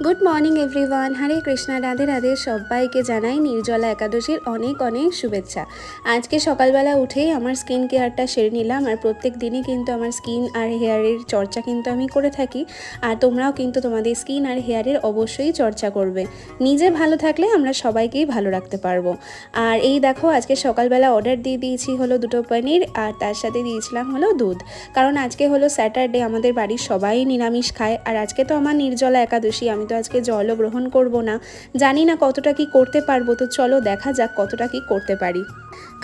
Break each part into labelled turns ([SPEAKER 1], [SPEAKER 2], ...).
[SPEAKER 1] Good morning everyone. Hare Krishna, Radhe Radhe. সবাইকে জানাই নির্জলা একাদশীর অনেক অনেক শুভেচ্ছা। আজকে সকালবেলা উঠেই আমার স্কিন কেয়ারটা সেরে নিলাম। আর প্রত্যেক দিনই কিন্তু আমার স্কিন আর হেয়ারের চর্চা কিন্তু আমি করে থাকি। আর তোমরাও কিন্তু তোমাদের স্কিন আর হেয়ারের অবশ্যই চর্চা করবে। নিজে ভালো থাকলে আমরা সবাইকেই ভালো রাখতে পারবো। আর এই দেখো, আজকে সকালবেলা অর্ডার দিয়ে দিয়েছি হলো 2টো পনির, আর তার সাথে দিয়েছিলাম হলো দুধ। কারণ আজকে হলো স্যাটারডে, আমাদের বাড়ির সবাই নিরামিষ খায়। আর আজকে তো আমার নির্জলা একাদশী, আমি তো আজকে জলও গ্রহণ করব না। জানি না কতটা কি করতে পারবো, তো চলো দেখা যাক কতটা কি করতে পারি।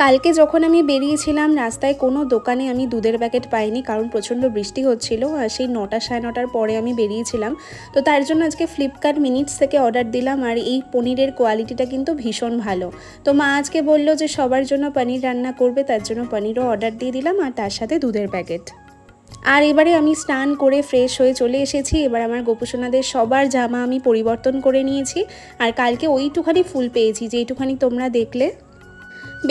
[SPEAKER 1] কালকে যখন আমি বেরিয়েছিলাম রাস্তায় কোনো দোকানে আমি দুধের প্যাকেট পাইনি, কারণ প্রচণ্ড বৃষ্টি হচ্ছিল। আর সেই 9টা সাড়ে 9টার পরে আমি বেরিয়েছিলাম। তো তার জন্য আজকে ফ্লিপকার্ট মিনিটস থেকে অর্ডার দিলাম। আর এই পনিরের কোয়ালিটিটা কিন্তু ভীষণ ভালো। তো মা আজকে বললো যে সবার জন্য পনির রান্না করবে, তার জন্য পনিরও অর্ডার দিয়ে দিলাম, আর তার সাথে দুধের প্যাকেট। আর এবারে আমি স্নান করে ফ্রেশ হয়ে চলে এসেছি। এবার আমার গোপুসোনাদের সবার জামা আমি পরিবর্তন করে নিয়েছি। আর কালকে ওইটুখানি ফুল পেয়েছি যেইটুখানি তোমরা দেখলে।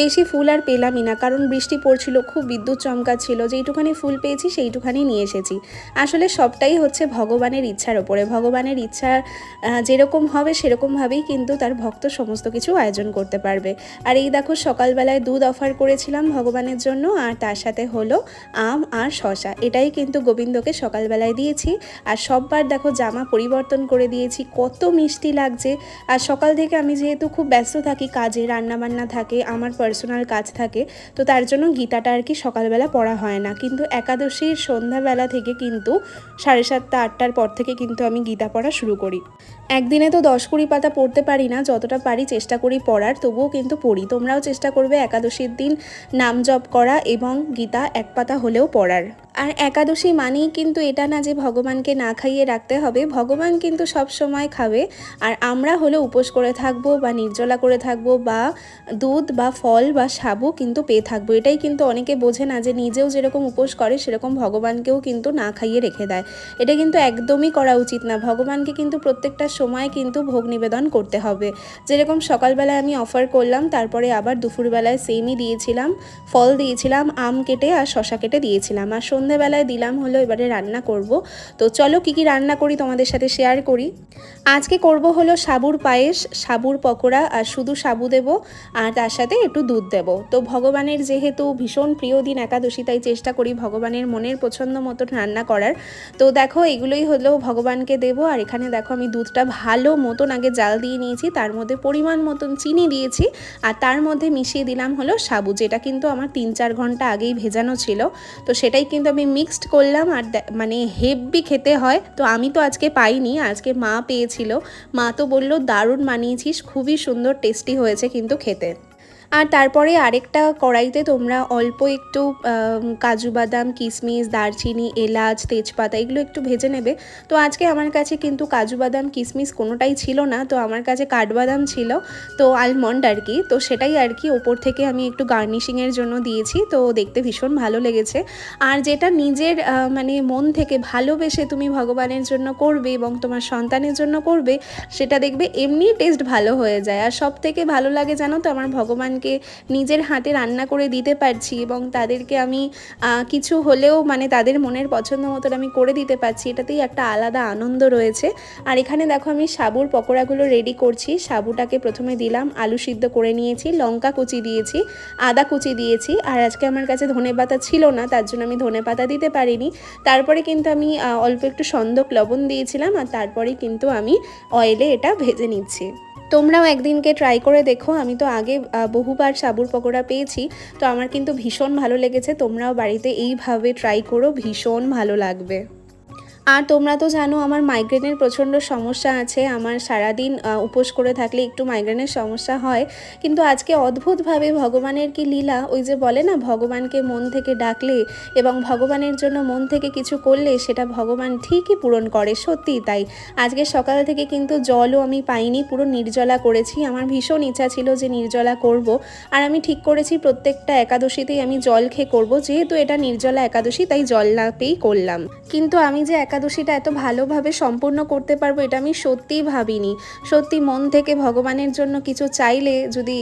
[SPEAKER 1] বেশি ফুল আর পেলামই না, কারণ বৃষ্টি পড়ছিল, খুব বিদ্যুৎ চমকাচ্ছিল। যেইটুখানি ফুল পেয়েছি সেইটুখানি নিয়ে এসেছি। আসলে সবটাই হচ্ছে ভগবানের ইচ্ছার ওপরে। ভগবানের ইচ্ছা যেরকম হবে সেরকমভাবেই কিন্তু তার ভক্ত সমস্ত কিছু আয়োজন করতে পারবে। আর এই দেখো, সকালবেলায় দুধ অফার করেছিলাম ভগবানের জন্য, আর তার সাথে হলো আম আর শশা। এটাই কিন্তু গোবিন্দকে সকালবেলায় দিয়েছি। আর সববার দেখো জামা পরিবর্তন করে দিয়েছি, কত মিষ্টি লাগছে। আর সকাল থেকে আমি যেহেতু খুব ব্যস্ত থাকি, কাজে রান্নাবান্না থাকে, আমার পার্সোনাল কাজ থাকে, তো তার জন্য গীতাটা আর কি সকালবেলা পড়া হয় না। কিন্তু একাদশীর সন্ধ্যাবেলা থেকে কিন্তু 7:30 8টার পর থেকে কিন্তু আমি গীতা পড়া শুরু করি। একদিনে তো 10-20 পাতা পড়তে পারি না, যতটা পারি চেষ্টা করি পড়ার, তবুও কিন্তু পড়ি। তোমরাও চেষ্টা করবে একাদশীর দিন নাম জপ করা এবং গীতা 1 পাতা হলেও পড়ার। আর একাদশী মানেই কিন্তু এটা না যে ভগবানকে না খাইয়ে রাখতে হবে, ভগবান কিন্তু সব সময় খাবে। আর আমরা হলো উপোস করে থাকবো বা নির্জলা করে থাকবো, বা দুধ বা ফল বা সাবু কিন্তু পেয়ে থাকবো। এটাই কিন্তু অনেকে বোঝে না, যে নিজেও যেরকম উপোস করে সেরকম ভগবানকেও কিন্তু না খাইয়ে রেখে দেয়। এটা কিন্তু একদমই করা উচিত না। ভগবানকে কিন্তু প্রত্যেকটা সময় কিন্তু ভোগ নিবেদন করতে হবে। যেরকম সকালবেলায় আমি অফার করলাম, তারপরে আবার দুপুরবেলায় সেমই দিয়েছিলাম, ফল দিয়েছিলাম, আম কেটে আর শশা কেটে দিয়েছিলাম। আর সন্ধ্যেবেলায় দিলাম হলো এবারে রান্না করব। তো চলো কি কি রান্না করি তোমাদের সাথে শেয়ার করি। আজকে করব হলো সাবুর পায়েস, সাবুর পকোড়া, আর শুধু সাবু দেব, আর তার সাথে একটু দুধ দেব। তো ভগবানের যেহেতু ভীষণ প্রিয় দিন একাদশী, তাই চেষ্টা করি ভগবানের মনের পছন্দ মতন রান্না করার। তো দেখো, এগুলোই হলো ভগবানকে দেব। আর এখানে দেখো, আমি দুধটা ভালো মতন আগে জাল দিয়ে নিয়েছি, তার মধ্যে পরিমাণ মতন চিনি দিয়েছি, আর তার মধ্যে মিশিয়ে দিলাম হলো সাবু, যেটা কিন্তু আমার 3-4 ঘন্টা আগেই ভেজানো ছিল। তো সেটাই কিন্তু আমি মিক্সড করলাম। আর মানে হেভি খেতে হয়। তো আমি তো আজকে পাইনি, আজকে মা পেয়েছিল। মা তো বললো দারুণ বানিয়েছিস, খুবই সুন্দর টেস্টি হয়েছে কিন্তু খেতে। আর তারপরে আরেকটা কড়াইতে তোমরা অল্প একটু কাজু বাদাম, কিশমিশ, দারচিনি, এলাচ, তেজপাতা এগুলো একটু ভেজে নেবে। তো আজকে আমার কাছে কিন্তু কাজু বাদাম, কিশমিশ কোনোটাই ছিল না, তো আমার কাছে কাঠবাদাম ছিল, তো আলমন্ড আর কি। তো সেটাই আর কি ওপর থেকে আমি একটু গার্নিশিংয়ের জন্য দিয়েছি। তো দেখতে ভীষণ ভালো লেগেছে। আর যেটা নিজের মানে মন থেকে ভালোবেসে তুমি ভগবানের জন্য করবে এবং তোমার সন্তানের জন্য করবে, সেটা দেখবে এমনি টেস্ট ভালো হয়ে যায়। আর সব থেকে ভালো লাগে জানো তো, আমার ভগবানকে নিজের হাতে রান্না করে দিতে পারছি এবং তাদেরকে আমি কিছু হলেও মানে তাদের মনের পছন্দ মতো আমি করে দিতে পারছি, এটাতেই একটা আলাদা আনন্দ রয়েছে। আর এখানে দেখো, আমি সাবুর পকোড়াগুলো রেডি করছি। সাবুটাকে প্রথমে দিলাম, আলু সিদ্ধ করে নিয়েছি, লঙ্কা কুচি দিয়েছি, আদা কুচি দিয়েছি। আর আজকে আমার কাছে ধনেপাতা ছিল না, তার জন্য আমি ধনেপাতা দিতে পারিনি। তারপরে কিন্তু আমি অল্প একটু সন্দক লবণ দিয়েছিলাম, আর তারপরে কিন্তু আমি অয়েলে এটা ভেজে নিচ্ছি। তোমরাও একদিনকে ট্রাই করে দেখো। আমি তো আগে বহুবার সাবুর পকোড়া পেয়েছি, তো আমার কিন্তু ভীষণ ভালো লেগেছে। তোমরাও বাড়িতে এইভাবে ট্রাই করো, ভীষণ ভালো লাগবে। আর তোমরা তো জানো আমার মাইগ্রেনের প্রচণ্ড সমস্যা আছে। আমার সারাদিন উপোস করে থাকলে একটু মাইগ্রেনের সমস্যা হয়। কিন্তু আজকে অদ্ভুতভাবে ভগবানের কি লীলা, ওই যে বলে না, ভগবানকে মন থেকে ডাকলে এবং ভগবানের জন্য মন থেকে কিছু করলে সেটা ভগবান ঠিকই পূরণ করে। সত্যিই তাই। আজকে সকাল থেকে কিন্তু জলও আমি পাইনি, পুরো নির্জলা করেছি। আমার ভীষণ ইচ্ছা ছিল যে নির্জলা করব। আর আমি ঠিক করেছি প্রত্যেকটা একাদশীতেই আমি জল খেয়ে করব, যেহেতু এটা নির্জলা একাদশী, তাই জল না পেয়েই করলাম। কিন্তু আমি যে একাদশীটা এত ভালোভাবে সম্পূর্ণ করতে পারবো এটা আমি সত্যিই ভাবিনি। সত্যি মন থেকে ভগবানের জন্য কিছু চাইলে যদি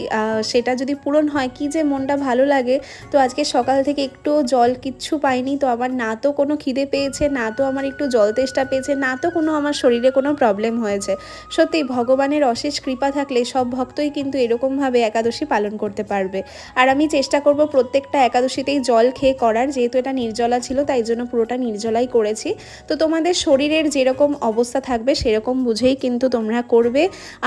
[SPEAKER 1] সেটা যদি পূরণ হয়, কি যে মনটা ভালো লাগে। তো আজকে সকাল থেকে একটুও জল কিচ্ছু পাইনি, তো আমার না তো কোনো খিদে পেয়েছে, না তো আমার একটু জল তেষ্টা পেয়েছে, না তো কোনো আমার শরীরে কোনো প্রবলেম হয়েছে। সত্যি ভগবানের অশেষ কৃপা থাকলে সব ভক্তই কিন্তু এরকমভাবে একাদশী পালন করতে পারবে। আর আমি চেষ্টা করব প্রত্যেকটা একাদশীতেই জল খেয়ে করার, যেহেতু এটা নির্জলা ছিল তাই জন্য পুরোটা নির্জলাই করেছি। তো তোমাদের শরীরের যেরকম অবস্থা থাকবে সেরকম বুঝেই কিন্তু তোমরা করবে।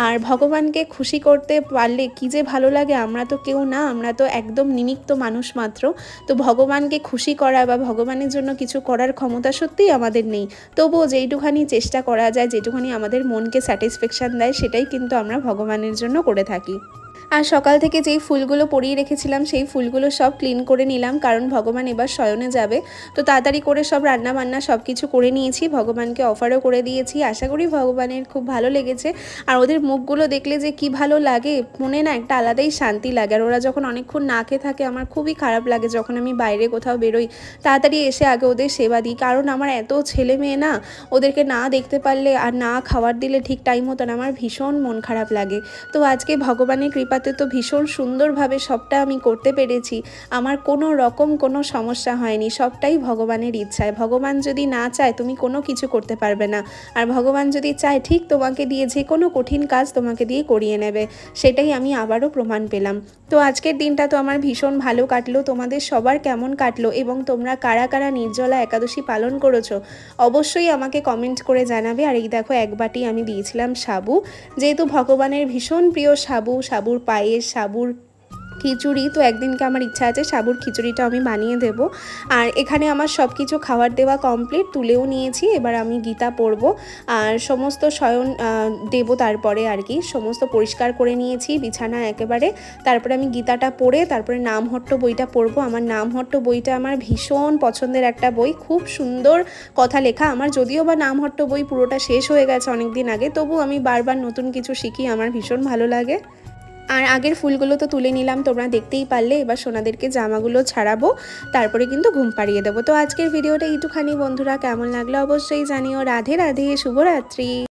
[SPEAKER 1] আর ভগবানকে খুশি করতে পারলে কী যে ভালো লাগে। আমরা তো কেউ না, আমরা তো একদম নিমিত্ত মানুষ মাত্র। তো ভগবানকে খুশি করা বা ভগবানের জন্য কিছু করার ক্ষমতা সত্যিই আমাদের নেই। তবুও যেইটুখানি চেষ্টা করা যায়, যেটুখানি আমাদের মনকে স্যাটিসফ্যাকশান দেয়, সেটাই কিন্তু আমরা ভগবানের জন্য করে থাকি। আর সকাল থেকে যেই ফুলগুলো পরিয়ে রেখেছিলাম সেই ফুলগুলো সব ক্লিন করে নিলাম, কারণ ভগবান এবার শয়নে যাবে। তো তাড়াতাড়ি করে সব রান্নাবান্না সব কিছু করে নিয়েছি, ভগবানকে অফারও করে দিয়েছি। আশা করি ভগবানের খুব ভালো লেগেছে। আর ওদের মুখগুলো দেখলে যে কি ভালো লাগে, মনে না একটা আলাদাই শান্তি লাগে। আর ওরা যখন অনেকক্ষণ না খেয়ে থাকে আমার খুবই খারাপ লাগে, যখন আমি বাইরে কোথাও বেরোই তাড়াতাড়ি এসে আগে ওদের সেবা দিই। কারণ আমার এত ছেলে মেয়ে না, ওদেরকে না দেখতে পারলে আর না খাবার দিলে ঠিক টাইম মতন আমার ভীষণ মন খারাপ লাগে। তো আজকে ভগবানের কৃপাতে তো ভীষণ সুন্দরভাবে সবটা আমি করতে পেরেছি। আমার কোনো রকম কোনো সমস্যা হয়নি, সবটাই ভগবানের ইচ্ছায়। ভগবান যদি না চায় তুমি কোনো কিছু করতে পারবে না, আর ভগবান যদি চায় ঠিক তোমাকে দিয়ে যে কোনো কঠিন কাজ তোমাকে দিয়ে করিয়ে নেবে। সেটাই আমি আবারও প্রমাণ পেলাম। তো আজকের দিনটা তো আমার ভীষণ ভালো কাটলো। তোমাদের সবার কেমন কাটলো এবং তোমরা কারা কারা নির্জলা একাদশী পালন করেছো অবশ্যই আমাকে কমেন্ট করে জানাবে। আর এই দেখো এক বাটি আমি দিয়েছিলাম সাবু, যেহেতু ভগবানের ভীষণ প্রিয় সাবু, সাবুর পায়েস, সাবুর খিচুড়ি। তো একদিনকে আমার ইচ্ছা আছে সাবুর খিচুড়িটা আমি বানিয়ে দেব। আর এখানে আমার সব কিছু খাবার দেওয়া কমপ্লিট, তুলেও নিয়েছি। এবার আমি গীতা পড়ব আর সমস্ত শয়ন দেব, তারপরে আর কি সমস্ত পরিষ্কার করে নিয়েছি বিছানা একেবারে। তারপরে আমি গীতাটা পড়ে তারপরে নামহট্ট বইটা পড়বো। আমার নামহট্ট বইটা আমার ভীষণ পছন্দের একটা বই, খুব সুন্দর কথা লেখা। আমার যদিও বা নামহট্ট বই পুরোটা শেষ হয়ে গেছে অনেক দিন আগে, তবু আমি বারবার নতুন কিছু শিখি, আমার ভীষণ ভালো লাগে। আর আগের ফুলগুলো তো তুলে নিলাম, তোমরা দেখতেই পারলে। এবার সোনাদেরকে জামাগুলো ছাড়াবো, তারপরে কিন্তু ঘুম পাড়িয়ে দেবো। তো আজকের ভিডিওটা এইটুখানি বন্ধুরা, কেমন লাগলো অবশ্যই জানিও। রাধে রাধে, শুভরাত্রি।